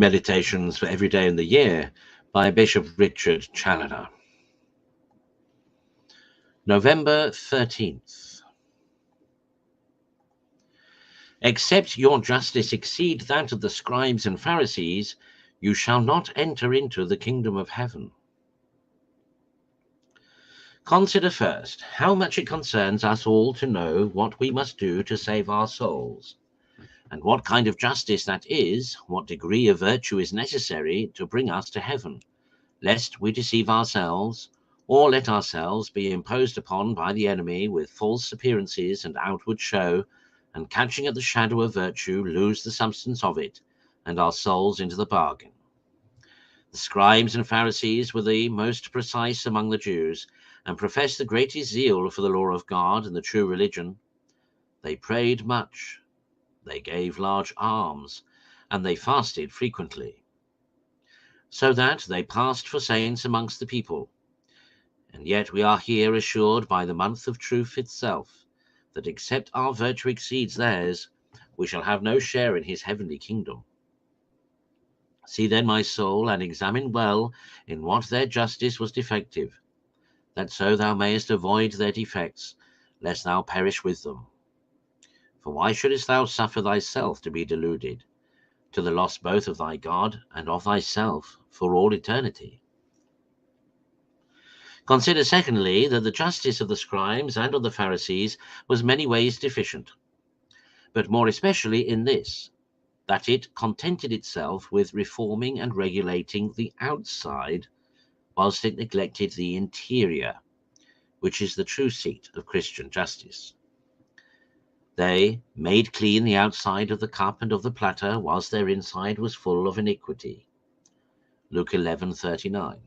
Meditations for every day in the year by Bishop Richard Challoner. November 13th. Except your justice exceed that of the scribes and Pharisees, you shall not enter into the kingdom of heaven. Consider first how much it concerns us all to know what we must do to save our souls, and what kind of justice that is, what degree of virtue is necessary to bring us to heaven, lest we deceive ourselves, or let ourselves be imposed upon by the enemy with false appearances and outward show, and catching at the shadow of virtue, lose the substance of it, and our souls into the bargain. The scribes and Pharisees were the most precise among the Jews, and professed the greatest zeal for the law of God and the true religion. They prayed much, they gave large alms, and they fasted frequently, so that they passed for saints amongst the people. And yet we are here assured by the month of truth itself, that except our virtue exceeds theirs, we shall have no share in his heavenly kingdom. See then, my soul, and examine well in what their justice was defective, that so thou mayest avoid their defects, lest thou perish with them. For why shouldest thou suffer thyself to be deluded, to the loss both of thy God and of thyself for all eternity? Consider secondly that the justice of the scribes and of the Pharisees was many ways deficient, but more especially in this, that it contented itself with reforming and regulating the outside, whilst it neglected the interior, which is the true seat of Christian justice. They made clean the outside of the cup and of the platter, whilst their inside was full of iniquity. Luke 11:39.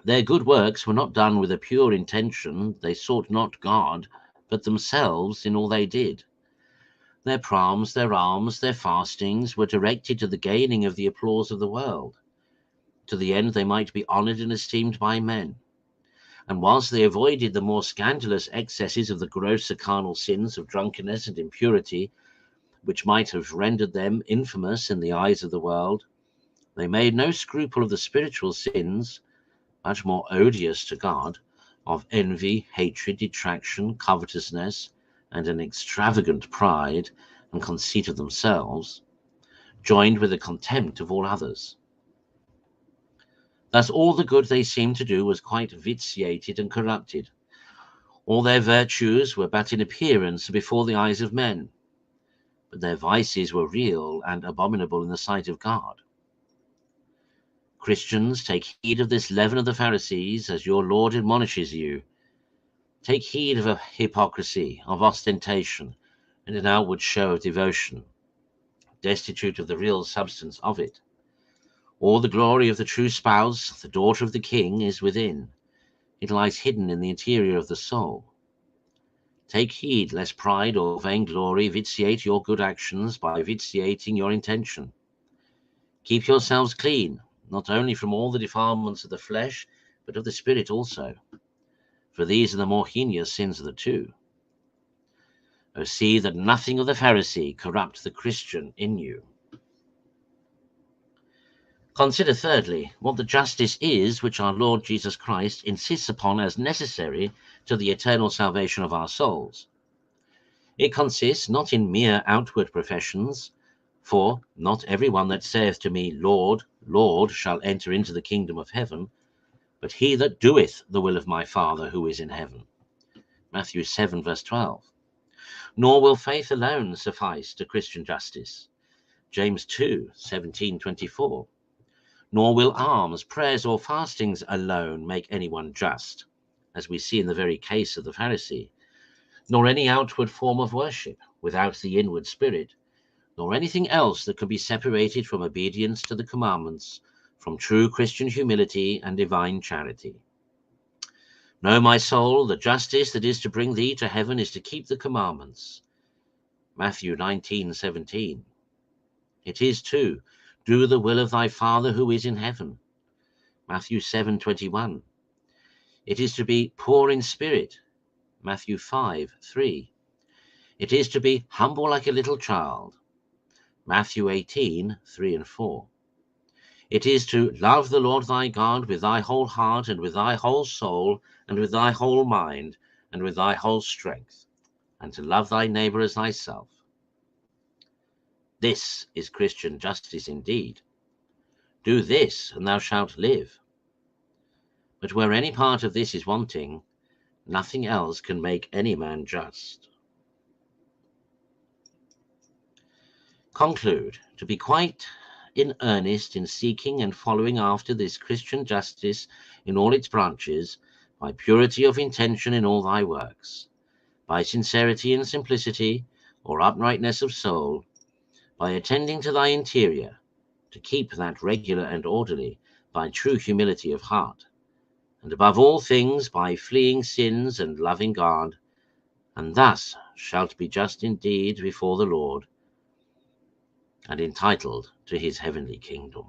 Their good works were not done with a pure intention. They sought not God, but themselves in all they did. Their alms, their fastings were directed to the gaining of the applause of the world, to the end they might be honored and esteemed by men. And whilst they avoided the more scandalous excesses of the grosser carnal sins of drunkenness and impurity, which might have rendered them infamous in the eyes of the world, they made no scruple of the spiritual sins, much more odious to God, of envy, hatred, detraction, covetousness, and an extravagant pride and conceit of themselves, joined with a contempt of all others. Thus all the good they seemed to do was quite vitiated and corrupted. All their virtues were but in appearance before the eyes of men, but their vices were real and abominable in the sight of God. Christians, take heed of this leaven of the Pharisees, as your Lord admonishes you. Take heed of hypocrisy, of ostentation, and an outward show of devotion, destitute of the real substance of it. All the glory of the true spouse, the daughter of the king, is within. It lies hidden in the interior of the soul. Take heed lest pride or vainglory vitiate your good actions by vitiating your intention. Keep yourselves clean, not only from all the defilements of the flesh, but of the spirit also, for these are the more heinous sins of the two. O see that nothing of the Pharisee corrupt the Christian in you. Consider thirdly what the justice is which our Lord Jesus Christ insists upon as necessary to the eternal salvation of our souls. It consists not in mere outward professions, for not every one that saith to me, Lord, Lord, shall enter into the kingdom of heaven, but he that doeth the will of my Father who is in heaven. Matthew 7, verse 12. Nor will faith alone suffice to Christian justice. James 2, 17-24. Nor will alms, prayers, or fastings alone make anyone just, as we see in the very case of the Pharisee, nor any outward form of worship without the inward spirit, nor anything else that can be separated from obedience to the commandments, from true Christian humility and divine charity. Know, my soul, the justice that is to bring thee to heaven is to keep the commandments. Matthew 19:17. It is to do the will of thy Father who is in heaven. Matthew 7:21. It is to be poor in spirit. Matthew 5:3. It is to be humble like a little child. Matthew 18:3 and 4. It is to love the Lord thy God with thy whole heart, and with thy whole soul, and with thy whole mind, and with thy whole strength, and to love thy neighbor as thyself. This is Christian justice indeed. Do this, and thou shalt live. But where any part of this is wanting, nothing else can make any man just. Conclude, to be quite in earnest in seeking and following after this Christian justice in all its branches, by purity of intention in all thy works, by sincerity and simplicity, or uprightness of soul, by attending to thy interior, to keep that regular and orderly, by true humility of heart, and above all things by fleeing sins and loving God, and thus shalt be just indeed before the Lord, and entitled to his heavenly kingdom.